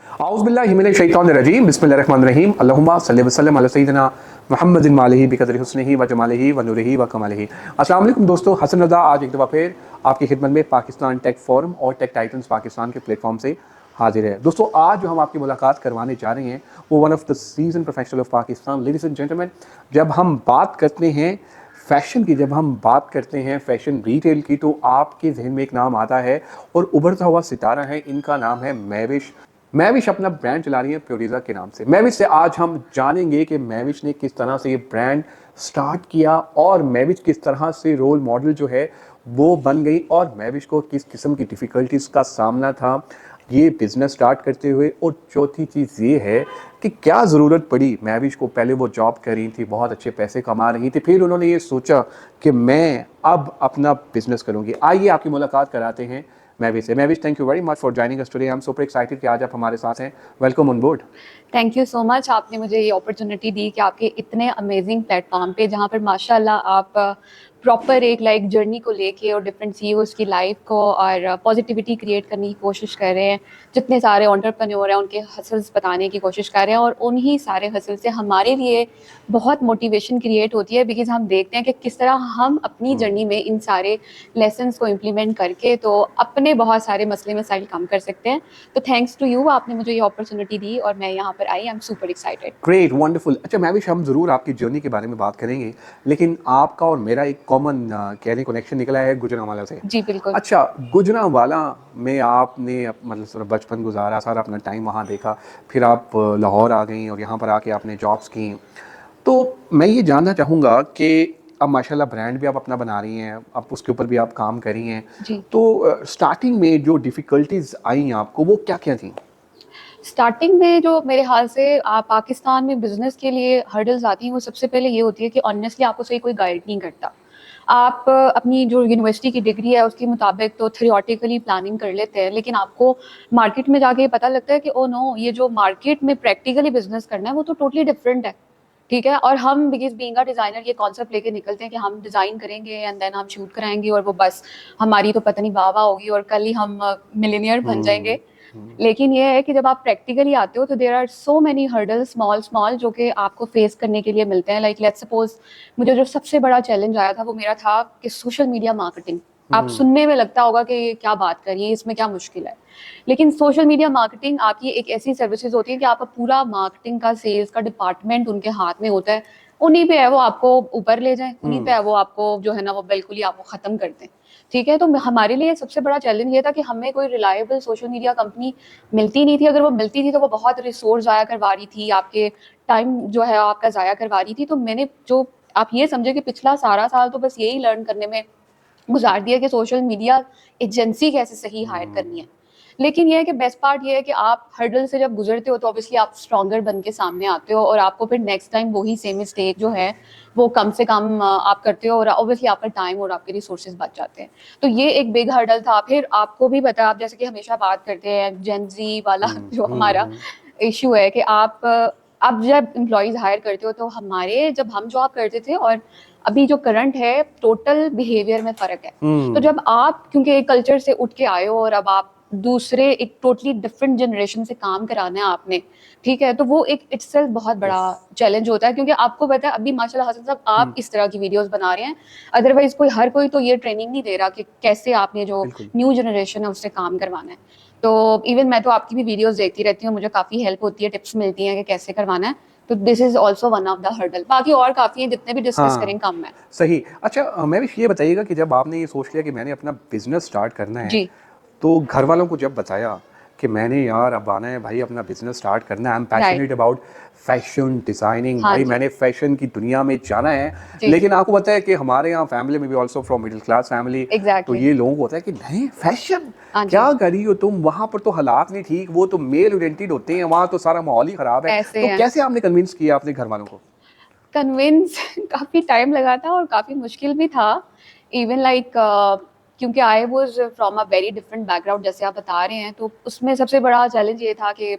औज़ुबिल्लाहिमिनश्शैतानिर्रजीम बिस्मिल्लाहिर्रहमानिर्रहीम अल्लाहुम्मा सल्लि व सल्लिम अला सय्यिदिना मुहम्मदिन मालिही बिक़द्रि हुस्निही व जमालिही व नूरिही व कमालिही। अस्सलाम वालेकुम दोस्तों, हसन रज़ा आज एक दफ़ा फिर आपकी खिदमत में पाकिस्तान टेक फोरम और टेक टाइटन्स पाकिस्तान के प्लेटफॉर्म से हाजिर है। दोस्तों, आज जो हम आपकी मुलाकात करवाने जा रहे हैं वो one of the season professional of Pakistan. Ladies and gentleman, जब हम बात करते हैं फैशन की, जब हम बात करते हैं फैशन रिटेल की, तो आपके जहन में एक नाम आता है और उभरता हुआ सितारा है। इनका नाम है महविश। महविश अपना ब्रांड चला रही है प्योरिज़ा के नाम से। महविश से आज हम जानेंगे कि महविश ने किस तरह से ये ब्रांड स्टार्ट किया और महविश किस तरह से रोल मॉडल जो है वो बन गई और महविश को किस किस्म की डिफ़िकल्टीज़ का सामना था ये बिज़नेस स्टार्ट करते हुए। और चौथी चीज़ ये है कि क्या ज़रूरत पड़ी महविश को। पहले वो जॉब कर रही थी, बहुत अच्छे पैसे कमा रही थी, फिर उन्होंने ये सोचा कि मैं अब अपना बिज़नेस करूँगी। आइए आपकी मुलाकात कराते हैं महविश से। Mahvish, thank you very much for joining us today. I am super excited कि आज आप हमारे साथ हैं। Welcome on board. Thank you so much, आपने मुझे ये अपॉर्चुनिटी दी कि आपके इतने अमेजिंग प्लेटफॉर्म पे, जहाँ पर माशाल्लाह आप प्रॉपर एक लाइक जर्नी को लेके और डिफरेंट सीईओज़ की लाइफ को और पॉजिटिविटी क्रिएट करने की कोशिश कर रहे हैं। जितने सारे एंटरप्रेन्योर हैं उनके हसल्स बताने की कोशिश कर रहे हैं और उन्हीं सारे हसल से हमारे लिए बहुत मोटिवेशन क्रिएट होती है, बिकॉज हम देखते हैं कि किस तरह हम अपनी जर्नी में इन सारे लेसन्स को इम्प्लीमेंट करके तो अपने बहुत सारे मसले मसाइल कम कर सकते हैं। तो थैंक्स टू यू, आपने मुझे ये अपॉर्चुनिटी दी और मैं यहाँ पर आई। I am super excited. Great, wonderful. अच्छा महविश, हम ज़रूर आपकी जर्नी के बारे में बात करेंगे, लेकिन आपका और मेरा एक कॉमन कहने कनेक्शन निकला है गुजरांवाला से। जी बिल्कुल। अच्छा, गुजरांवाला में आपने मतलब सारा बचपन गुजारा, सारा अपना टाइम वहाँ देखा, फिर आप लाहौर आ गई और यहाँ पर आके आपने जॉब्स की। तो मैं ये जानना चाहूँगा कि अब माशाल्लाह ब्रांड भी आप अपना बना रही हैं, अब उसके ऊपर भी आप काम कर रही हैं। जी, तो स्टार्टिंग में जो डिफ़िकल्टीज़ आई आपको वो क्या-क्या थी? स्टार्टिंग में जो मेरे ख्याल से पाकिस्तान में बिजनेस के लिए हर्डल्स आती हैं, वो सबसे पहले ये होती है कि ऑनेस्टली आपको सही कोई गाइड नहीं करता। आप अपनी जो यूनिवर्सिटी की डिग्री है उसके मुताबिक तो थ्योरेटिकली प्लानिंग कर लेते हैं, लेकिन आपको मार्केट में जाके पता लगता है कि ओ नो, ये जो मार्केट में प्रैक्टिकली बिजनेस करना है वो तो टोटली डिफरेंट है। ठीक है, और हम बिकॉज बीइंग अ डिज़ाइनर ये कॉन्सेप्ट लेके निकलते हैं कि हम डिज़ाइन करेंगे एंड देन हम शूट कराएंगे और वो बस हमारी तो पता नहीं वाह वाह होगी और कल ही हम मिलीनियर बन हुँ, जाएंगे। हुँ। लेकिन ये है कि जब आप प्रैक्टिकली आते हो तो there are so many hurdles, small small, जो कि आपको फेस करने के लिए मिलते हैं। लाइक लेट्स सपोज, मुझे जो सबसे बड़ा चैलेंज आया था वो मेरा था कि सोशल मीडिया मार्केटिंग। आप हुँ, सुनने में लगता होगा कि ये क्या बात कर रही है, इसमें क्या मुश्किल है, लेकिन सोशल मीडिया मार्केटिंग आपकी एक ऐसी सर्विसेज होती है कि आपका पूरा मार्केटिंग का, सेल्स का डिपार्टमेंट उनके हाथ में होता है। उन्हीं पे है वो आपको ऊपर ले जाएं, उन्हीं पे हुँ। है वो आपको जो है ना वो बिल्कुल ही आपको खत्म कर दें। ठीक है, तो हमारे लिए सबसे बड़ा चैलेंज ये था कि हमें कोई रिलायबल सोशल मीडिया कंपनी मिलती नहीं थी। अगर वो मिलती थी तो वो बहुत रिसोर्स ज़ाया करवा रही थी, आपके टाइम जो है आपका ज़ाया करवा रही थी। तो मैंने जो, आप ये समझे कि पिछला सारा साल तो बस यही लर्न करने में गुजार दिया कि सोशल मीडिया एजेंसी कैसे सही हायर करनी है। लेकिन ये है कि बेस्ट पार्ट ये है कि आप हर्डल से जब गुजरते हो तो ऑब्वियसली आप स्ट्रॉन्गर बन के सामने आते हो और आपको फिर नेक्स्ट टाइम वही सेम मिस्टेक जो है वो कम से कम आप करते हो और ऑब्वियसली आपका टाइम और आपके रिसोर्सेज बच जाते हैं। तो ये एक बिग हर्डल था। फिर आपको भी पता है, आप जैसे कि हमेशा बात करते हैं जेनजी वाला हुँ, जो हुँ, हमारा हुँ। इशू है कि आप जब एम्प्लॉयज़ हायर करते हो तो हमारे, जब हम जॉब करते थे और अभी जो करंट है, टोटल बिहेवियर में फ़र्क है। तो हुँ, जब आप क्योंकि एक कल्चर से उठ के आए हो और अब आप दूसरे एक टोटली डिफरेंट जनरेशन से काम कराना है आपने, ठीक है, तो वो एक इटसेल्फ बहुत बड़ा यस। चैलेंज होता है, क्योंकि आपको पता है अभी माशाल्लाह हसन साहब हुँ, आप इस तरह की वीडियोस बना रहे हैं। अदरवाइज कोई, हर कोई तो ये ट्रेनिंग नहीं दे रहा कि कैसे आपने जो बिल्कुल। न्यू जनरेशन है उससे काम करवाना है। तो इवन मैं तो आपकी भी वीडियोस देखती रहती हूँ, मुझे काफ़ी हेल्प होती है, टिप्स मिलती हैं कि कैसे करवाना है। तो this is also one of the hurdle. बाकी और काफ़ी हैं, जितने भी डिस्कस करें हाँ, कम है। सही। अच्छा मैं भी ये बताइएगा कि जब आपने ये सोच लिया कि मैंने अपना बिज़नेस स्टार्ट करना है, जी। तो घर वालों को जब बताया कि मैंने यार अब आना है भाई अपना बिज़नेस स्टार्ट करना है, I am right. Passionate about fashion designing, हाँ भाई जी। मैंने फैशन की दुनिया में जाना है। जी जी। लेकिन आपको पता है कि हमारे यहाँ फैमिली में भी also from middle class family, तो एग्जैक्टली। ये लोगों को होता है कि नहीं फैशन हाँ जी। क्या करी हो तुम, वहाँ पर तो हालात नहीं ठीक, वो तो मेल ओरिएंटेड होते हैं, वहाँ तो सारा माहौल ही ख़राब है। ऐसे तो हैं। कैसे आपने कन्विंस किया अपने घर वालों को? कन्विंस काफ़ी टाइम लगा था और काफ़ी मुश्किल भी था। इवन लाइक क्योंकि I was from a very different background, जैसे आप बता रहे हैं, तो उसमें सबसे बड़ा चैलेंज ये था कि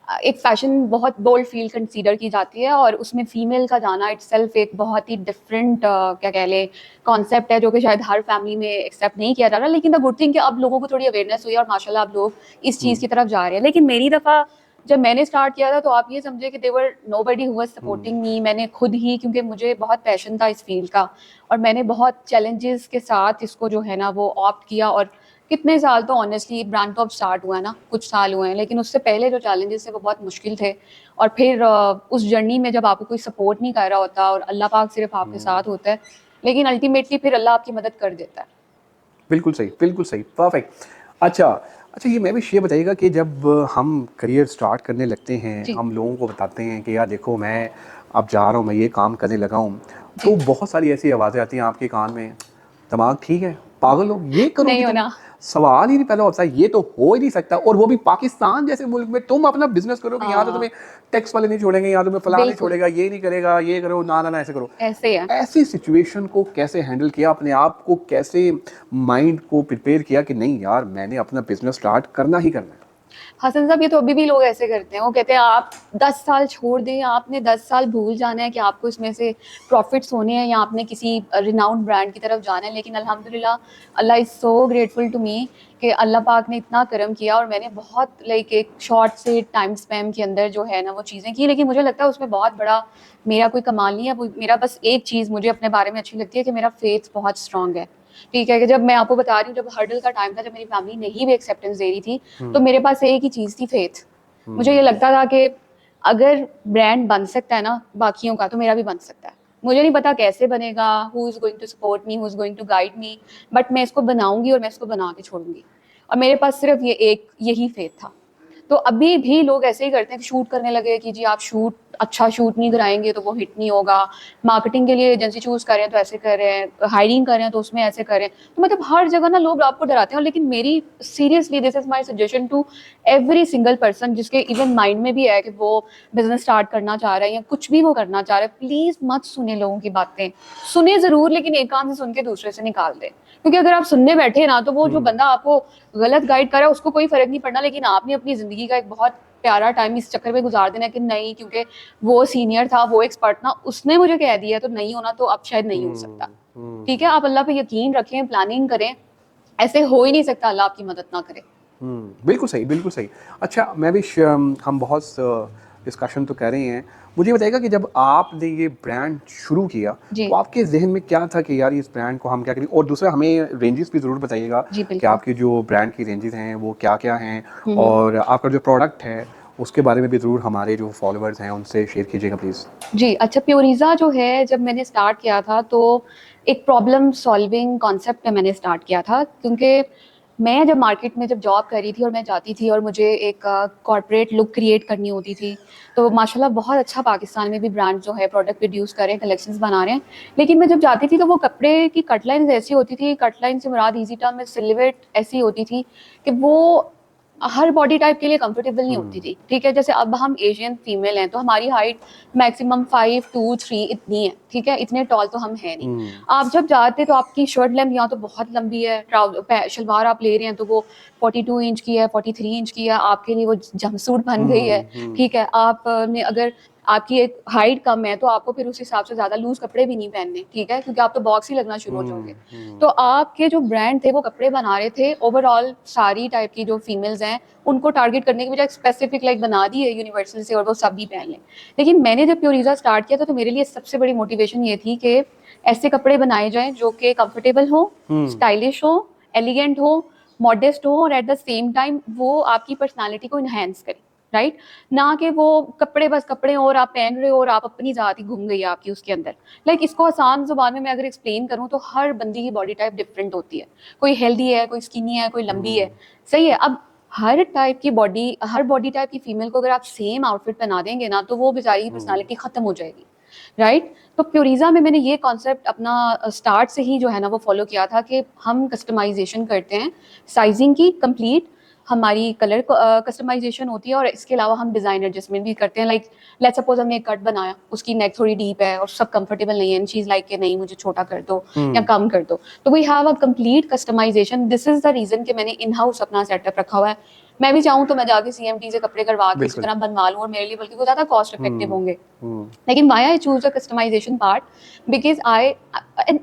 एक फैशन बहुत बोल्ड फील्ड कंसीडर की जाती है और उसमें फीमेल का जाना इटसेल्फ एक बहुत ही डिफरेंट क्या कह लें कॉन्सेप्ट है, जो कि शायद हर फैमिली में एक्सेप्ट नहीं किया जा रहा। लेकिन द गुड थिंग कि अब लोगों को थोड़ी अवेयरनेस हुई है और माशाल्लाह अब लोग इस चीज़ हुँ, की तरफ जा रहे हैं। लेकिन मेरी दफ़ा जब मैंने स्टार्ट किया था तो आप ये समझे कि there were nobody who was supporting me. मैंने खुद ही, क्योंकि मुझे बहुत पैशन था इस फील्ड का और मैंने बहुत चैलेंजेस के साथ इसको जो है ना वो ऑप्ट किया। और कितने साल तो ऑनेस्टली ब्रांड तो अब स्टार्ट हुआ है ना, कुछ साल हुए हैं, लेकिन उससे पहले जो चैलेंजेस थे वो बहुत मुश्किल थे। और फिर उस जर्नी में जब आपको कोई सपोर्ट नहीं कर रहा होता और अल्लाह पाक सिर्फ आपके साथ होता है, लेकिन अल्टीमेटली फिर अल्लाह आपकी मदद कर देता है। बिल्कुल सही, बिल्कुल सही, परफेक्ट। अच्छा, अच्छा, ये मैं भी ये बताइएगा कि जब हम करियर स्टार्ट करने लगते हैं, जी हम लोगों को बताते हैं कि यार देखो मैं अब जा रहा हूँ, मैं ये काम करने लगा हूँ, जी तो बहुत सारी ऐसी आवाज़ें आती हैं आपके कान में, दिमाग ठीक है, पागल हो, ये करोगी नहीं तुम? होना। सवाल ही नहीं पैदा होता, ये तो हो ही नहीं सकता, और वो भी पाकिस्तान जैसे मुल्क में तुम अपना बिजनेस करोगे, यहाँ तो हाँ तुम्हें टैक्स वाले नहीं छोड़ेंगे, यहाँ तुम्हें फलां नहीं बिल्कुल छोड़ेगा, ये नहीं करेगा, ये करो, ना ना ना, ऐसे करो। ऐसे है। ऐसी सिचुएशन को कैसे हैंडल किया, अपने आप को कैसे माइंड को प्रिपेयर किया कि नहीं यार मैंने अपना बिजनेस स्टार्ट करना ही करना है? हसन साहब, ये तो अभी भी लोग ऐसे करते हैं। वो कहते हैं आप 10 साल छोड़ दें, आपने 10 साल भूल जाना है कि आपको इसमें से प्रॉफिट्स होने हैं या आपने किसी रिनाउंड ब्रांड की तरफ जाना है। लेकिन अल्हम्दुलिल्लाह, Allah is so grateful to me कि अल्लाह पाक ने इतना करम किया और मैंने बहुत लाइक एक शॉर्ट से टाइम स्पैम के अंदर जो है ना वो चीज़ें की। लेकिन मुझे लगता है उसमें बहुत बड़ा मेरा कोई कमाल नहीं है। वो मेरा बस एक चीज़ मुझे अपने बारे में अच्छी लगती है कि मेरा फेथ बहुत स्ट्रांग है। ठीक है, कि जब मैं आपको बता रही हूँ, जब हर्डल का टाइम था, जब मेरी फैमिली नहीं भी एक्सेप्टेंस दे रही थी, तो मेरे पास एक ही चीज़ थी, फेथ। मुझे ये लगता था कि अगर ब्रांड बन सकता है ना बाकियों का, तो मेरा भी बन सकता है। मुझे नहीं पता कैसे बनेगा, who is going to support me, who is going to guide me, but मैं इसको बनाऊंगी और मैं इसको बना के छोड़ूंगी। और मेरे पास सिर्फ यही फेथ था। तो अभी भी लोग ऐसे ही करते हैं कि शूट करने लगे कि जी आप अच्छा शूट नहीं कराएंगे तो वो हिट नहीं होगा, मार्केटिंग के लिए एजेंसी चूज कर रहे हैं तो ऐसे कर रहे हैं, हायरिंग कर रहे हैं तो उसमें ऐसे कर रहे हैं। तो मतलब हर जगह ना लोग आपको डराते हैं। लेकिन मेरी seriously this is my suggestion to every single person जिसके इवन माइंड में भी है कि वो बिजनेस स्टार्ट करना चाह रहा है या कुछ भी वो करना चाह रहा है, प्लीज मत सुने लोगों की बातें। सुने जरूर, लेकिन एक कान से सुन के दूसरे से निकाल दे। क्योंकि अगर आप सुनने बैठे ना, तो वो जो बंदा आपको गलत गाइड कर रहा है उसको कोई फर्क नहीं पड़ना, लेकिन आपने अपनी जिंदगी का एक बहुत प्यारा टाइम इस चक्कर में गुजार देना कि नहीं, क्योंकि वो सीनियर था, वो एक्सपर्ट था, उसने मुझे कह दिया तो नहीं होना, तो अब शायद नहीं हो सकता। ठीक है, आप अल्लाह पे यकीन रखें, प्लानिंग करें। ऐसे हो ही नहीं सकता अल्लाह आपकी मदद ना करे। बिल्कुल सही, बिल्कुल सही। अच्छा, मैं भी हम बहुत डिस्कशन तो कर रहे हैं, मुझे बताइएगा कि जब आपने ये ब्रांड शुरू किया जी तो आपके जहन में क्या था कि यार इस ब्रांड को हम क्या करें, और दूसरा हमें रेंजेस भी ज़रूर बताइएगा जी कि बिल्कुल। आपकी जो ब्रांड की रेंजेस हैं वो क्या क्या हैं, और आपका जो प्रोडक्ट है उसके बारे में भी ज़रूर हमारे जो फॉलोअर्स हैं उनसे शेयर कीजिएगा प्लीज़। जी, अच्छा, प्योरिज़ा जो है, जब मैंने स्टार्ट किया था तो एक प्रॉब्लम सॉल्विंग कॉन्सेप्ट पे मैंने स्टार्ट किया था। क्योंकि मैं जब मार्केट में जब जॉब कर रही थी और मैं जाती थी और मुझे एक कॉर्पोरेट लुक क्रिएट करनी होती थी, तो माशाल्लाह बहुत अच्छा पाकिस्तान में भी ब्रांड जो है प्रोडक्ट प्रोड्यूस कर रहे हैं, कलेक्शंस बना रहे हैं। लेकिन मैं जब जाती थी तो वो कपड़े की कटलाइंस ऐसी होती थी, कटलाइन से मुराद ईजी टर्म में सिलुएट ऐसी होती थी कि वो हर बॉडी टाइप के लिए कंफर्टेबल नहीं होती थी। ठीक है, जैसे अब हम एशियन फीमेल हैं तो हमारी हाइट मैक्सिमम 5'2'3" इतनी है। ठीक है, इतने टॉल तो हम हैं नहीं। आप जब जाते तो आपकी शर्ट लेंथ यहाँ तो बहुत लंबी है, शलवार आप ले रहे हैं तो वो 42 इंच की है, 43 इंच की है, आपके लिए वो जंपसूट बन गई है। ठीक है, आपने अगर आपकी एक हाइट कम है तो आपको फिर उस हिसाब से ज्यादा लूज कपड़े भी नहीं पहनने। ठीक है, क्योंकि आप तो बॉक्स ही लगना शुरू हो जाओगे। तो आपके जो ब्रांड थे वो कपड़े बना रहे थे ओवरऑल सारी टाइप की जो फीमेल्स हैं उनको टारगेट करने की बजाय स्पेसिफिक लाइक बना दी है यूनिवर्सल से और वो सब भी पहन लें। लेकिन मैंने जब प्योरिज़ा स्टार्ट किया था तो मेरे लिए सबसे बड़ी मोटिवेशन ये थी कि ऐसे कपड़े बनाए जाएं जो कि कंफर्टेबल हो, स्टाइलिश हो, एलिगेंट हो, मॉडेस्ट हो और एट द सेम टाइम वो आपकी पर्सनालिटी को इन्हेंस करे। राइट, ना कि वो कपड़े बस कपड़े हो और आप पहन रहे हो और आप अपनी जात ही घूम गई आपकी उसके अंदर। लाइक इसको आसान जुबान में मैं अगर एक्सप्लेन करूँ तो हर बंदी की बॉडी टाइप डिफरेंट होती है। कोई हेल्दी है, कोई स्किनी है, कोई लंबी है। सही है, अब हर बॉडी टाइप की फीमेल को अगर आप सेम आउटफिट पहना देंगे ना तो वो बेचारी की पर्सनालिटी खत्म हो जाएगी। राइट, तो प्योरिज़ा में मैंने ये कॉन्सेप्ट अपना स्टार्ट से ही जो है ना वो फॉलो किया था कि हम कस्टमाइजेशन करते हैं, साइजिंग की कंप्लीट, हमारी कलर कस्टमाइजेशन होती है और इसके अलावा हम डिज़ाइन एडजस्टमेंट भी करते हैं। लाइक लेट्स सपोज हमने एक कट बनाया, उसकी नेक थोड़ी डीप है और सब कंफर्टेबल नहीं है एंड शी इज लाइक कि नहीं मुझे छोटा कर दो या कम कर दो, तो we have a complete customisation. This is the reason कि मैंने इन हाउस अपना सेटअप रखा हुआ है। मैं भी चाहूँ तो मैं जाके CMT से कपड़े करवा के इसी बिल्कुल। तरह बनवा लूँ और मेरे लिए बल्कि वो ज़्यादा कॉस्ट इफेक्टिव होंगे। हम्म, लेकिन why I choose the customisation part, because I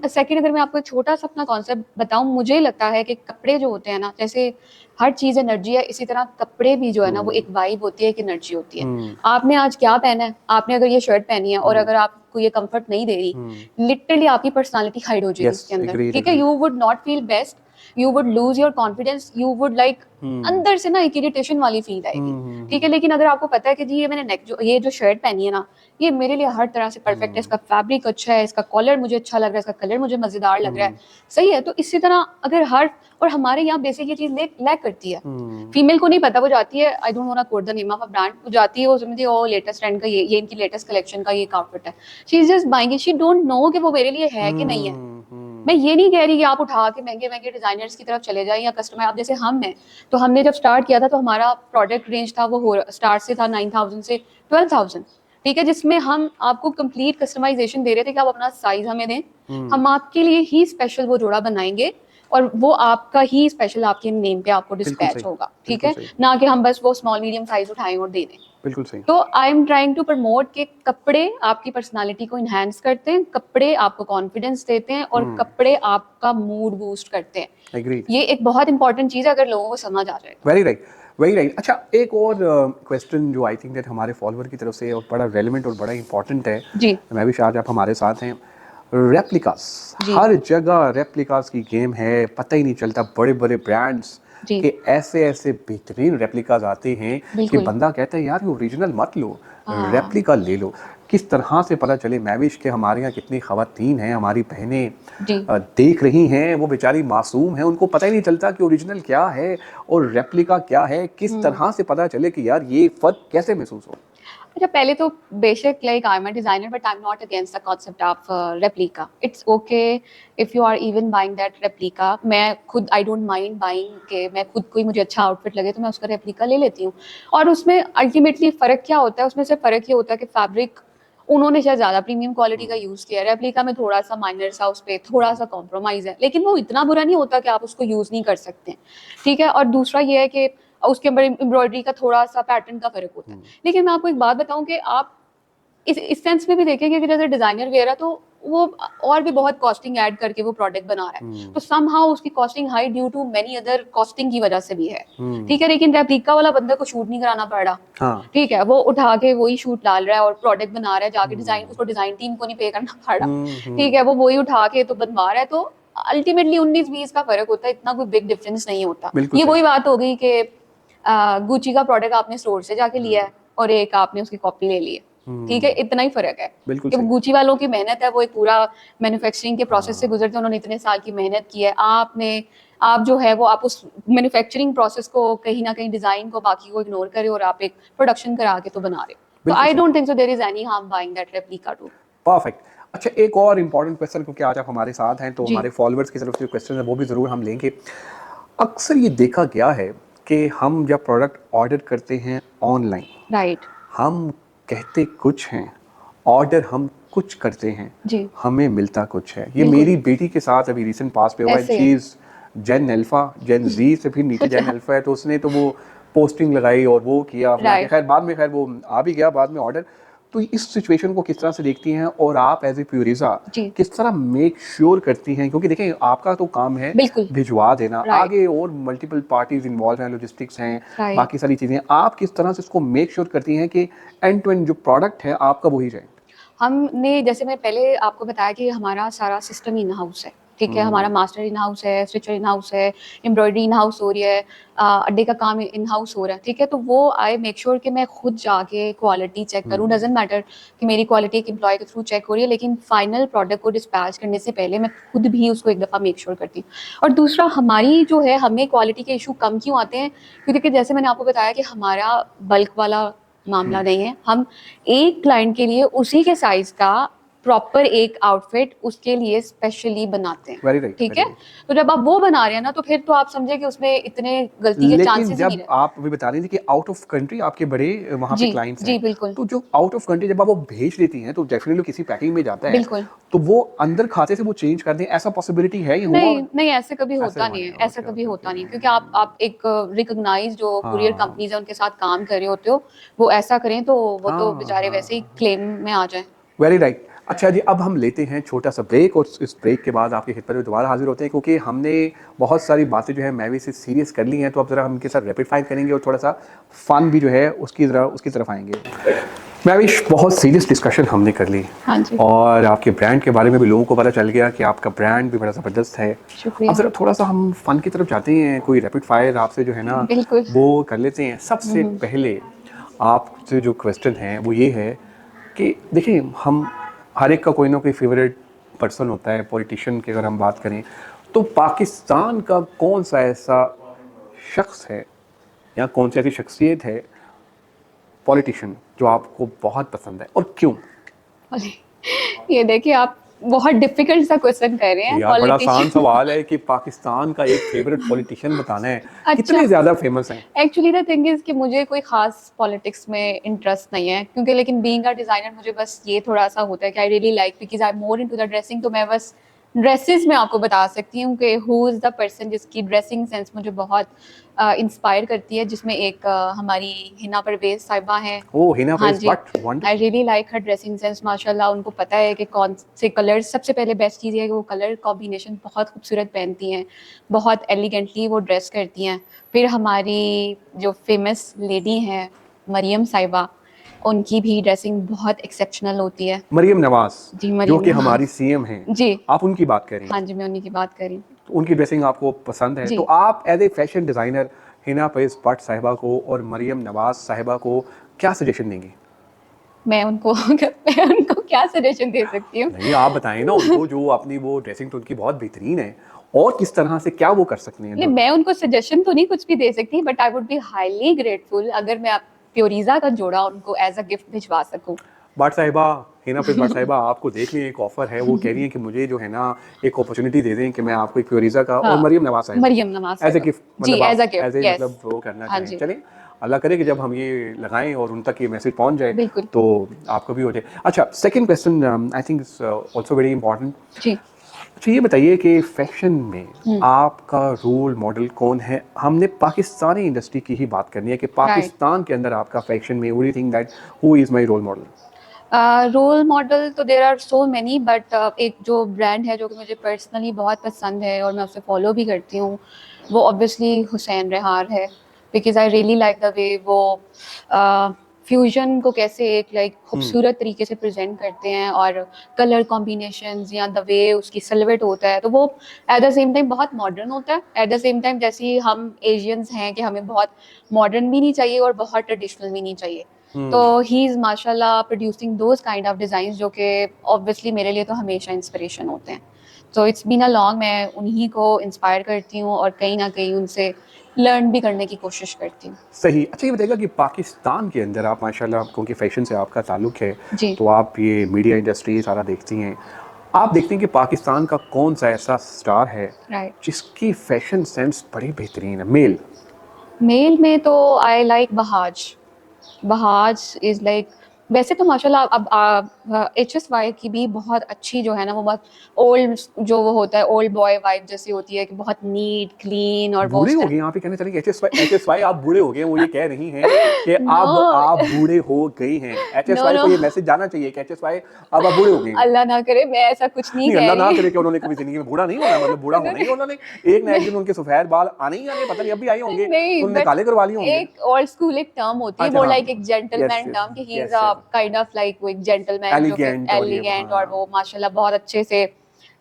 second, अगर मैं आपको एक छोटा सा अपना कॉन्सेप्ट बताऊं, मुझे लगता है कि कपड़े जो होते हैं ना, जैसे हर चीज एनर्जी है, इसी तरह कपड़े भी जो है ना वो एक वाइब होती है, एक एनर्जी होती है। हम्म, आपने आज क्या पहना है, आपने अगर ये शर्ट पहनी है और अगर आपको ये कंफर्ट नहीं दे रही, लिटरली आपकी पर्सनालिटी हाइड हो जाएगी यस, उसके अंदर, एग्रीड ठीक है। Agreed. You would not feel best, you would lose your confidence, you would like अंदर से ना एक इरिटेशन वाली फील आएगी, ठीक है। लेकिन अगर आपको पता है कि जी ये मैंने नेक जो ये जो शर्ट पहनी है ना, ये मेरे लिए हर तरह से परफेक्ट है, इसका फैब्रिक अच्छा है, इसका कॉलर मुझे अच्छा लग रहा है, इसका कलर मुझे मजेदार लग रहा है, सही है। तो इसी तरह अगर हर, और हमारे यहाँ बेसिक ये चीज लैक करती है, फीमेल को नहीं पता, वो जाती है, I don't want to quote the name of a brand, वो जाती है, वो समझती है ओ लेटेस्ट ट्रेंड का ये इनकी लेटेस्ट कलेक्शन का ये आउटफिट है, she is just buying it, she don't know कि वो मेरे लिए है कि नहीं है। मैं ये नहीं कह रही कि आप उठा के महंगे महंगे डिजाइनर्स की तरफ चले जाएं या कस्टमर, आप जैसे हम हैं, तो हमने जब स्टार्ट किया था तो हमारा प्रोडक्ट रेंज था वो स्टार्ट से था 9,000 से 12,000, ठीक है, जिसमें हम आपको कंप्लीट कस्टमाइजेशन दे रहे थे कि आप अपना साइज हमें दें, हम आपके लिए ही स्पेशल वो जोड़ा बनाएंगे और वो आपका ही स्पेशल आपके नेम पे आपको बिल्कुल डिस्पैच सही, होगा, ठीक बिल्कुल है, सही, ना कि हम बस वो स्मॉल मीडियम साइज उठाएं और दे दें। बिल्कुल सही। तो I am trying to promote के कपड़े आपकी पर्सनालिटी को इन्हांस करते हैं, कपड़े आपको कॉन्फिडेंस देते हैं और कपड़े आपका मूड बूस्ट करते हैं। एग्रीड। ये एक बहुत इंपॉर्टेंट चीज है, अगर लोगों को समझ आ जाए तो। Very right, very right. अच्छा, एक और क्वेश्चन जो आई थिंक दैट हमारे फॉलोअर की तरफ से और बड़ा रेलिवेंट और बड़ा इंपॉर्टेंट है, जी मैं भी शायद आप हमारे साथ हैं। रेप्लिकास, जी हर जगह रेप्लिकास की गेम है, पता ही नहीं चलता, बड़े बड़े ब्रांड्स जी के ऐसे ऐसे बेहतरीन रेप्लिकास आते हैं कि बिल्कुल। बंदा कहता है यार ये ओरिजिनल मत लो, हाँ रेप्लिका ले लो। किस तरह से पता चले मैविश के हमारे यहाँ कितनी ख़वातीन हैं, हमारी बहनें जी देख रही हैं, वो बेचारी मासूम हैं, उनको पता ही नहीं चलता कि ओरिजिनल क्या है और रेप्लिका क्या है। किस तरह से पता चले कि यार ये फ़र्क कैसे महसूस हो? अच्छा, पहले तो बेशक like I am a designer but I am not against the concept of replica, it's okay if you are even buying that replica. मैं खुद आई डोंट माइंड बाइंग के, मैं खुद कोई मुझे अच्छा आउटफिट लगे तो मैं उसका रेप्लिका ले लेती हूँ। और उसमें अल्टीमेटली फ़र्क क्या होता है, उसमें से फ़र्क ये होता है कि फैब्रिक उन्होंने शायद ज़्यादा प्रीमियम क्वालिटी का यूज़ किया है, रेप्लिका में थोड़ा सा माइनर सा उस पर थोड़ा सा कॉम्प्रोमाइज़ है, लेकिन वो इतना बुरा नहीं होता कि आप उसको यूज़ नहीं कर सकते, ठीक है। और दूसरा ये है कि उसके अंदर एम्ब्रॉयडरी का थोड़ा सा पैटर्न का फ़र्क होता है। लेकिन मैं आपको एक बात बताऊं कि आप इस सेंस में भी देखेंगे कि जैसे डिजाइनर वेयर है तो वो और भी बहुत कॉस्टिंग ऐड करके वो प्रोडक्ट बना रहा है, तो समहाउ उसकी costing high due to many other costing की वजह से भी है, ठीक है। लेकिन रेप्लिका वाला बंदे को शूट नहीं कराना पड़ रहा, हाँ, ठीक है, वो उठा के वही शूट डाल रहा है और प्रोडक्ट बना रहा है, जाके डिजाइन, उसको डिजाइन टीम को नहीं पे करना पड़ रहा, ठीक है, वो वही उठा के तो बनवा रहा है। तो अल्टीमेटली 19-20 का फर्क होता है, इतना कोई बिग डिफरेंस नहीं होता। बिल्कुल ये सही। वही बात हो गई कि गुची का प्रोडक्ट आपने स्टोर से जाके लिया है और एक आपने उसकी कॉपी ले ली है, ठीक है, इतना ही फर्क है। बिल्कुल कि सही। गुची वालों की मेहनत है, वो एक पूरा मैन्युफैक्चरिंग के प्रोसेस से गुजरते हैं, उन्होंने इतने साल की मेहनत की है। आप जो है वो आप उस मैन्युफैक्चरिंग प्रोसेस को कहीं ना कहीं डिजाइन को बाकी को इग्नोर करे और आप एक प्रोडक्शन करा के तो बना रहे हो। तो बिल्कुल आई सही। Don't think so there is any harm buying that replica too. Perfect. अच्छा, एक और इम्पॉर्टेंट क्वेश्चन, क्योंकि आज आप हमारे साथ हैं तो जी हमारे फॉलोअर्स की तरफ से जो क्वेश्चन है वो भी ज़रूर हम लेंगे। अक्सर ये देखा गया है कि हम जब प्रोडक्ट ऑर्डर करते हैं ऑनलाइन, राइट हम कहते कुछ हैं, ऑर्डर हम कुछ करते हैं, जी हमें मिलता कुछ है। ये बिल्कुल मेरी बेटी के साथ अभी रिसेंट पास पे हुआ है। ऐसे शी इज़ जेन अल्फा, जेन जी से भी नीचे जेन अल्फा है, तो उसने तो वो पोस्टिंग लगाई और वो किया फला के, राइट। खैर बाद में खैर वो आ भी गया बाद में ऑर्डर। तो इस सिचुएशन को किस तरह से देखती हैं और आप एज ए प्यूरिजा जी किस तरह मेक श्योर करती हैं, क्योंकि देखें आपका तो काम है बिल्कुल भिजवा देना, राइट आगे और मल्टीपल पार्टीज इन्वॉल्व हैं, लॉजिस्टिक्स हैं, राइट। बाकी सारी चीज़ें, आप किस तरह से इसको मेक श्योर करती हैं कि एंड टू एंड जो प्रोडक्ट है आपका वही जाए? हमने जैसे मैं पहले आपको बताया कि हमारा सारा सिस्टम इन हाउस है, ठीक है, हमारा मास्टर इन हाउस है, स्टिचर इन हाउस है, एम्ब्रॉयडरी इन हाउस हो रही है, अड्डे का काम इन हाउस हो रहा है, ठीक है। तो वो आई मेक श्योर कि मैं खुद जाके क्वालिटी चेक करूँ, डजेंट मैटर कि मेरी क्वालिटी एक एम्प्लॉय के थ्रू चेक हो रही है, लेकिन फाइनल प्रोडक्ट को डिस्पैच करने से पहले मैं खुद भी उसको एक दफ़ा मेक श्योर करती हूँ। और दूसरा हमारी जो है, हमें क्वालिटी के इशू कम क्यों आते हैं, क्योंकि जैसे मैंने आपको बताया कि हमारा बल्क वाला मामला नहीं है, हम एक क्लाइंट के लिए उसी के साइज का प्रॉपर एक आउटफिट उसके लिए स्पेशली बनाते हैं। वेरी राइट, ठीक है, तो जब आप वो बना रहे हैं ना, तो फिर तो आप समझे कि उसमें इतने गलती के लेकिन चांसेस ही नहीं जब रहते। आप अभी बता रही थी कि आउट ऑफ कंट्री आपके बड़े वहाँ पे जी क्लाइंट्स जी हैं, बिल्कुल तो जो आउट ऑफ कंट्री जब आप वो भेज देती हैं तो डेफिनेटली किसी पैकिंग में जाता है, बिल्कुल। तो वो अंदर खाते से वो चेंज कर दें, ऐसा पॉसिबिलिटी है, ये हुआ? नहीं नहीं, ऐसे कभी ऐसे होता हुआ नहीं नहीं, है, ऐसा ओके कभी ओके होता नहीं, ओके। क्योंकि आप एक रिकॉग्नाइज जो कुरियर हाँ कंपनीज है उनके साथ काम कर रहे होते हो, वो ऐसा करें तो वो तो हाँ बेचारे वैसे ही हाँ, क्लेम में आ जाए। Very right. अच्छा जी, अब हम लेते हैं छोटा सा ब्रेक और इस ब्रेक के बाद आपकी खिदमत में दोबारा हाजिर होते हैं, क्योंकि हमने बहुत सारी बातें जो है मैवी से सीरियस कर ली हैं, तो अब ज़रा हम इनके साथ रैपिड फायर करेंगे और थोड़ा सा फन भी जो है उसकी तरफ आएंगे। मैविश, बहुत सीरियस डिस्कशन हमने कर ली हाँ जी, और आपके ब्रांड के बारे में भी लोगों को पता चल गया कि आपका ब्रांड भी बड़ा ज़बरदस्त है। अब शुक्रिया। ज़रा थोड़ा सा हम फ़न की तरफ जाते हैं, कोई रैपिड फायर आपसे जो है ना बिल्कुल। वो कर लेते हैं। सबसे पहले आपसे जो क्वेश्चन है वो ये है कि देखिए, हम हर एक का कोई ना कोई फेवरेट पर्सन होता है। पॉलिटिशियन की अगर हम बात करें तो पाकिस्तान का कौन सा ऐसा शख्स है या कौन सी ऐसी शख्सियत है, पॉलिटिशियन, जो आपको बहुत पसंद है और क्यों? अरे, ये देखिए आप बहुत डिफिकल्ट सा क्वेश्चन कर रहे हैं, यार बड़ा आसान पॉलिटिशियन। सवाल है कि पाकिस्तान का एक फेवरेट पॉलिटिशियन बताना है। अच्छा, कितने ज़्यादा फेमस हैं? एक्चुअली द थिंग इज कि मुझे कोई खास पॉलिटिक्स में इंटरेस्ट नहीं है, क्योंकि लेकिन बीइंग अ डिजाइनर मुझे बस ये थोड़ा सा होता है कि I really like, because I am more into the dressing, तो मैं बस ड्रेसेस में आपको बता सकती हूँ कि हु इज द पर्सन जिसकी ड्रेसिंग सेंस मुझे बहुत इंस्पायर करती है, जिसमें एक हमारी हिना परवेज साहिबा हैं। ओह, हिना हाँ फैज जी, भट्ट, आई वंडरफुल। रियली लाइक हर ड्रेसिंग सेंस, माशाल्लाह उनको पता है कि कौन से कलर्स, सबसे पहले बेस्ट चीज़ है कि वो कलर कॉम्बिनेशन बहुत खूबसूरत पहनती हैं, बहुत एलिगेंटली वो ड्रेस करती हैं। फिर हमारी जो फेमस लेडी हैं मरियम साहिबा, उनकी भी ड्रेसिंग बहुत एक्सेप्शनल होती है। मरियम नवाज, जी, जो मरियम कि हमारी नवाज। सीएम हैं, जी, आप उनकी बात कर रही हाँ हैं, जी, मैं उन्हीं की बात कर रही हूँ। तो उनकी ड्रेसिंग आपको पसंद है, जी, तो आप as a fashion designer Hina Faiz Bhatt Sahiba को और मरियम नवाज साहिबा को क्या सजेशन देंगी? मैं उनको मैं उनको क्या सजेशन दे सकती हूँ? नहीं, आप बताएं ना उनको, जो अपनी वो ड्रेसिंग तो उनकी बहुत बेहतरीन है, और किस तरह से क्या वो कर सकती हैं नहीं, दोनों? मैं उनको सजेशन तो नहीं कुछ भी दे सकती, but I would be highly grateful अगर मैं प्योरीजा का जोड़ा उनको एज अ गिफ्ट भिजवा सकूं। भट्ट साहिबा, हिना फैज भट्ट साहिबा, आपको देख लें, एक ऑफर है, वो कह रही हैं कि मुझे जो है ना एक अपॉर्चुनिटी दे दें कि मैं आपको एक प्योरीजा का और हाँ, मरियम नवाज साहिबा मरियम नवाज एज ए साहिबा। गिफ्ट, जी, मतलब एज अ आप गिफ्ट, एज ए यस। मतलब वो करना हाँ चाहें। जी, चलिए, अल्लाह करे कि जब हम ये लगाएं और उन तक ये मैसेज पहुंच जाए बिल्कुल। तो आपको भी हो जाए। अच्छा, second question I think is also very important. जी। अच्छा, ये बताइए कि फैशन में हम्म। आपका रोल मॉडल कौन है? हमने पाकिस्तानी इंडस्ट्री की ही बात करनी है कि राइट। पाकिस्तान के अंदर आपका फैशन में, what do you think that who is my role model? Role model तो there are so many, but एक जो ब्रांड है जो कि मुझे पर्सनली बहुत पसंद है और मैं उसे फॉलो भी करती हूँ, वो ऑब्वियसली हुसैन रेहार है, because I really like the way वो फ्यूजन को कैसे एक लाइक खूबसूरत तरीके से प्रेजेंट करते हैं, और कलर कॉम्बिनेशंस या द वे उसकी सिलवेट होता है, तो वो एट द सेम टाइम बहुत मॉडर्न होता है, एट द सेम टाइम जैसे ही हम एशियंस हैं कि हमें बहुत मॉडर्न भी नहीं चाहिए और बहुत ट्रेडिशनल भी नहीं चाहिए। तो ही इज़ माशाल्लाह producing those kind of design जो कि ऑब्वियसली मेरे लिए तो हमेशा इंस्पिरेशन होते हैं। तो इट्स बीन अ लॉन्ग, मैं उन्हीं को इंस्पायर करती हूँ और कहीं ना कहीं उनसे लर्न भी करने की कोशिश करती हूँ। सही। अच्छा, ये बताइएगा कि पाकिस्तान के अंदर आप माशाल्लाह, क्योंकि फ़ैशन से आपका ताल्लुक़ है, जी। तो आप ये मीडिया इंडस्ट्री सारा देखती हैं। आप देखते हैं कि पाकिस्तान का कौन-सा ऐसा स्टार है, राइट। जिसकी फ़ैशन सेंस बड़ी बेहतरीन है, मेल? मेल में तो आई लाइक बहाज। बहाज इज लाइक, वैसे तो माशाल्लाह अब HSY की भी बहुत अच्छी जो है ना, वो बहुत ओल्ड, जो वो होता है ओल्ड बॉय वाइब जैसी होती है कि बहुत नीट क्लीन, और वो बूढ़े उस हो तरह। गए हैं आप, ये कहना चाह रही हैं एचएसवाई आप बूढ़े हो गए हैं, वो ये कह रही हैं कि नो, अब आप बूढ़े हो गई हैं। नो एचएसवाई नो, को ये मैसेज जाना चाहिए कि एचएसवाई अब आप बूढ़े हो गए हैं। अल्लाह ना करे, मैं ऐसा कुछ नहीं नहीं, कह अल्लाह ना रही। करे कि उन्होंने कभी ज़िंदगी में बूढ़ा नहीं होना, मतलब बूढ़ा होना ही है उन्होंने। एक ना एक नहीं दिन उनके सफ़ेद बाल आने ही आने, पता नहीं अब भी आए होंगे, नहीं, तो उन्होंने बट काले करवा लिए होंगे। एक ओल्ड स्कूल एक टर्म होती है अच्छा, वो, हाँ। लाइक एक यस, जेंटलमैन यस, टर्म, कि he is yes, a yes. Kind of like वो एक जेंटलमैन जो कि एलिगेंट और ये वो, एलिगेंट, और हाँ। वो माशाल्लाह बहुत अच्छे से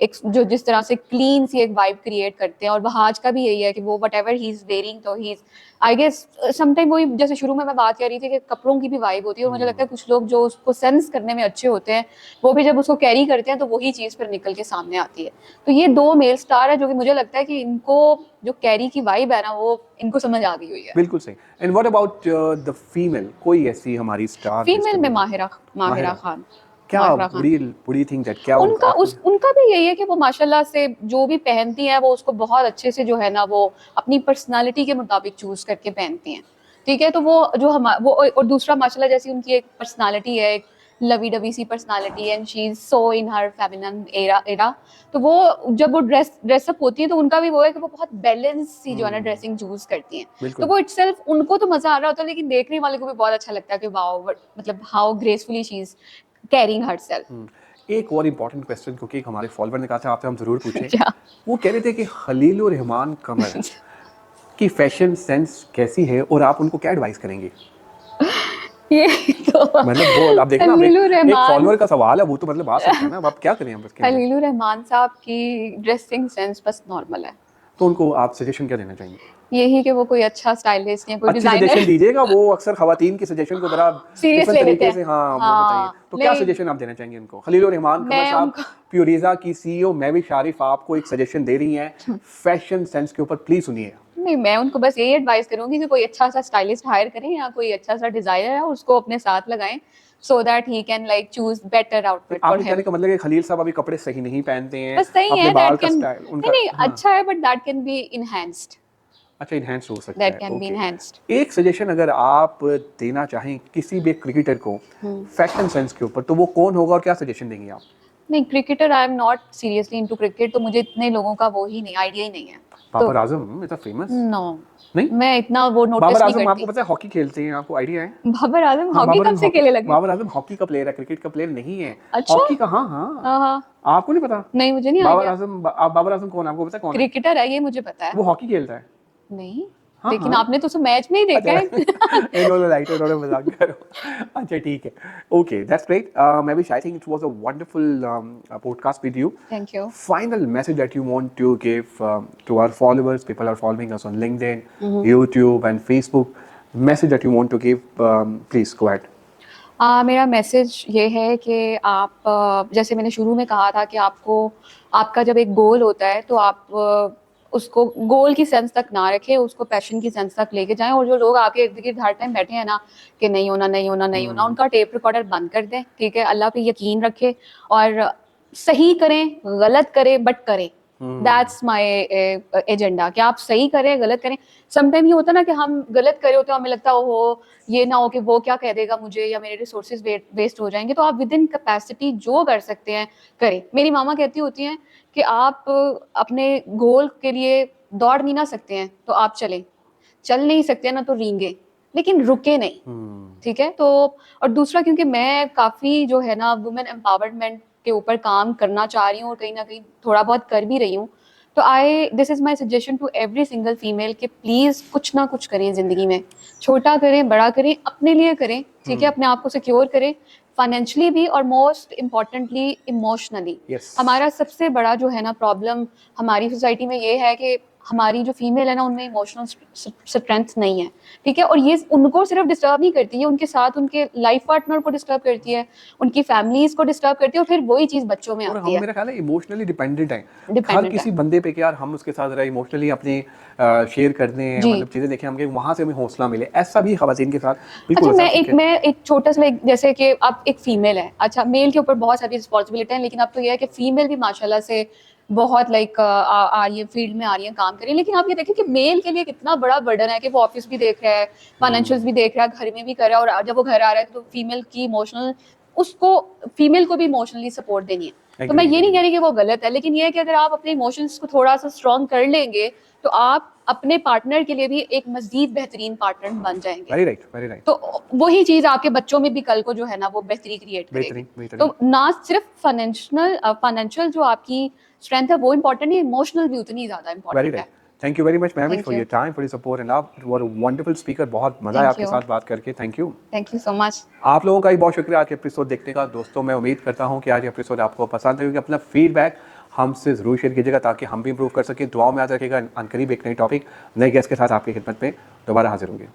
एक जो जिस तरह से क्लीन सी एक वाइब क्रिएट करते हैं। और बहाज का भी यही है कि वो whatever he is wearing, तो he is I guess sometime, वही जैसे शुरू में मैं बात कर रही थी कि कपड़ों की भी वाइब होती है, और मुझे लगता है कुछ लोग जो उसको सेंस करने में अच्छे होते हैं, वो भी जब उसको कैरी करते हैं तो वही चीज़ फिर निकल के सामने आती है। तो ये दो मेल स्टार है जो कि मुझे लगता है कि इनको जो कैरी की वाइब है ना, वो इनको समझ आ गई हुई है। बिल्कुल सही। And what about the female, कोई ऐसी हमारी स्टार जिसके फीमेल में बारे में? माहिरा माहिरा माहिरा, खान। क्या और रहा। बुरी थिंग दैट क्या उनका भी यही है कि वो माशाल्लाह से जो भी पहनती हैं वो उसको बहुत अच्छे से जो है ना वो अपनी पर्सनालिटी के मुताबिक चूज करके पहनती हैं। ठीक है, तो वो जो हम वो और दूसरा माशाल्लाह जैसी उनकी एक पर्सनालिटी है, एक लवी डवी सी personality and she is so in her feminine era. तो वो जब वो ड्रेसअप होती है तो उनका भी वो है कि वो बहुत बैलेंस सी जो है ना ड्रेसिंग चूज करती हैं। तो बिल्कुल वो इटसेल्फ उनको तो मजा आ रहा होता है, लेकिन देखने वाले को भी बहुत अच्छा लगता है कि वाओ, मतलब how gracefully she is carrying herself. एक और इम्पॉर्टेंट क्वेश्चन, क्योंकि एक हमारे फॉलोअर ने कहा था आपसे हम जरूर पूछें। क्या? वो कह रहे थे कि खलील रहमान कमर की फैशन सेंस कैसी है और आप उनको क्या एडवाइस करेंगे? ये तो मतलब वो आप देखना, अब खलीलुर एक रहमान फॉलोअर का सवाल है, वो तो मतलब आ सकता है ना, अब आप क्या करें हम उसके अंदर? खलीलुर रहमान साहब की ड्रेसिंग सेंस बस नॉर्मल है। तो उनको आप सजेशन क्या देना चाहेंगे? यही कि वो कोई अच्छा स्टाइलिस्ट या कोई अच्छी सजेशन डिजाइनर दीजिएगा, वो अक्सर खवातीन की सजेशन को जरा सीरियस डिफरेंट ले लेते तरीके हैं। से, हाँ वो बताइए, हाँ, तो क्या नहीं सजेशन आप देना चाहेंगे उनको? खलील रहमान कमर मैं साहब, उनको प्यूरिजा की सीईओ महवी शारिफ आपको एक सजेशन दे रही हैं फैशन सेंस के ऊपर, प्लीज सुनिए। नहीं, मैं उनको बस यही एडवाइस करूंगी कि कोई अच्छा सा स्टाइलिस्ट हायर करें या कोई अच्छा सा डिजाइनर है उसको अपने साथ लगाएं, so that he can like choose better outfit for आपके हिम। कहने का मतलब है कि खलील साहब अभी कपड़े सही नहीं पहनते हैं, बस सही अपने है, बाल दैट का कैन स्टाइल नहीं उनका, नहीं हाँ अच्छा है, but that can be enhanced. अच्छा इनहेंस हो सकता दैट है, कैन बी ओके। इनहैंस्ड। एक सजेशन अगर आप देना चाहें किसी भी क्रिकेटर को फैशन सेंस के ऊपर, तो वो कौन होगा और क्या सजेशन देंगे आप? नहीं, cricketer I am not seriously into cricket, तो मुझे इतने लोगों का वो ही नहीं, आइडिया ही नहीं है। तो बाबर आजम इतना फेमस नो, नहीं? मैं इतना वो बाबर नोटिस नहीं आजम आपको करती। पता है हॉकी खेलते हैं, आपको आइडिया है? बाबर आजम हाँ हॉकी बाबर कब आजम से हॉकी, खेलने लगे? बाबर आजम हॉकी का प्लेयर है, क्रिकेट का प्लेयर नहीं है। अच्छा, हॉकी का, हाँ हाँ। हाँ हाँ, आपको नहीं पता? नहीं मुझे नहीं बाबर आइडिया। आजम, बाबर आजम कौन है, आपको पता है कौन है? क्रिकेटर है ये मुझे पता है। वो हॉकी खेलता है। नहीं, हाँ लेकिन हाँ। आपने तो उसे मैच में ही देखा अच्छा है। इन्होंने लाइट, इन्होंने मजाक करो। अच्छा ठीक है, ओके दैट्स ग्रेट। मैं भी I think it was a wonderful podcast with you. Thank you. Final message that you want to give to our followers, people are following us on LinkedIn, YouTube and Facebook, message that you want to give, please go ahead. मेरा message ये है कि आप जैसे मैंने शुरू में कहा था कि आपको आपका जब एक गोल होता है तो आप उसको गोल की सेंस तक ना रखें, उसको पैशन की सेंस तक लेके जाएं। और जो लोग आपके इर्द गिर्द हर टाइम बैठे हैं ना कि नहीं होना नहीं होना नहीं होना, उनका टेप रिकॉर्डर बंद कर दें। ठीक है, अल्लाह पे यकीन रखें और सही करें, गलत करें बट करें। दैट्स माय एजेंडा कि आप सही करें गलत करें। समटाइम ये होता है ना कि हम गलत करे होते हैं, हमें लगता है ओहो ये ना हो कि वो क्या कह देगा मुझे या मेरे रिसोर्सेज वेस्ट हो जाएंगे। तो आप विद इन कैपेसिटी जो कर सकते हैं करें। मेरी मामा कहती होती हैं कि आप अपने गोल के लिए दौड़ नहीं ना सकते हैं तो आप चल नहीं सकते हैं ना तो रींगे, लेकिन रुके नहीं। ठीक है, तो और दूसरा क्योंकि मैं काफ़ी जो है ना वुमेन एम्पावरमेंट के ऊपर काम करना चाह रही हूँ और कहीं ना कहीं थोड़ा बहुत कर भी रही हूँ, तो this is my suggestion to every single female कि प्लीज़ कुछ ना कुछ करें ज़िंदगी में, छोटा करें बड़ा करें, अपने लिए करें। ठीक है, अपने आप को सिक्योर करें फाइनेंशियली भी और मोस्ट इम्पॉर्टेंटली इमोशनली। Yes. हमारा सबसे बड़ा जो है ना प्रॉब्लम हमारी सोसाइटी में ये है कि हमारी जो फीमेल है ना उनमें इमोशनल स्ट्रेंथ नहीं है। ठीक है, और ये उनको सिर्फ डिस्टर्ब नहीं करती है, उनके साथ उनके लाइफ पार्टनर को डिस्टर्ब करती है, उनकी फैमिलीज को डिस्टर्ब करती है और फिर वही चीज़ बच्चों में और आती हम, है। मेरा ख्याल है इमोशनली डिपेंडेंट हैं हर डिपेंडेंट किसी है बंदे पे कि यार हम उसके साथ जरा इमोशनली अपने शेयर कर दें, जी। मतलब चीज़ें देखें, हमें वहाँ से हमें हौसला मिले, ऐसा भी खवातीन के साथ बिल्कुल अच्छा, ऐसा ठीक है। मैं एक छोटा सा जैसे कि आप एक फीमेल है, अच्छा मेल के ऊपर बहुत सारी रिस्पॉन्सिबिलिटी है, लेकिन अब तो ये है कि फीमेल भी माशाल्लाह से बहुत लाइक आ रही है, फील्ड में आ रही है, काम कर रही है। लेकिन आप ये देखें कि मेल के लिए कितना बड़ा बर्डन है कि वो ऑफिस भी देख रहा है, फाइनेंशियल्स भी देख रहा है, घर में भी कर रहा है, और जब वो घर आ रहा है तो फीमेल की इमोशनल उसको फीमेल को भी इमोशनली सपोर्ट देनी है। तो मैं ये नहीं कह रही कि वो गलत है, लेकिन ये है कि अगर आप अपने इमोशंस को थोड़ा सा स्ट्रॉन्ग कर लेंगे तो आप अपने पार्टनर के लिए भी एक मजीद बेहतरीन पार्टनर बन जाएंगे। Very right, very right. तो वही चीज आपके बच्चों में भी कल को जो है ना वो बेहतरी क्रिएट करेगी। बेहतरीन, बेहतरीन। तो ना सिर्फ फाइनेंशियल जो आपकी स्ट्रेंथ है वो इम्पोर्टेंट है, इमोशनल भी उतनी ज्यादा वेरी इम्पोर्टेंट राइट। है। Thank you very much Mahvish thank for you, your time, for your support and love. You are a wonderful speaker, बहुत मजा आया थैंक आपके यू, साथ बात करके, thank you. Thank you so much. आप लोगों का भी बहुत शुक्रिया आज के एपिसोड देखने का। दोस्तों मैं उम्मीद करता हूँ कि आज एपिसोड आपको पसंद आएगा। अपना फीडबैक हमसे ज़रूर शेयर कीजिएगा ताकि हम भी इंप्रूव कर सकें। दुआओं में याद रखिएगा, अनकरीब एक नई टॉपिक नए गेस्ट के साथ आपकी खिदमत में दोबारा हाजिर होंगे।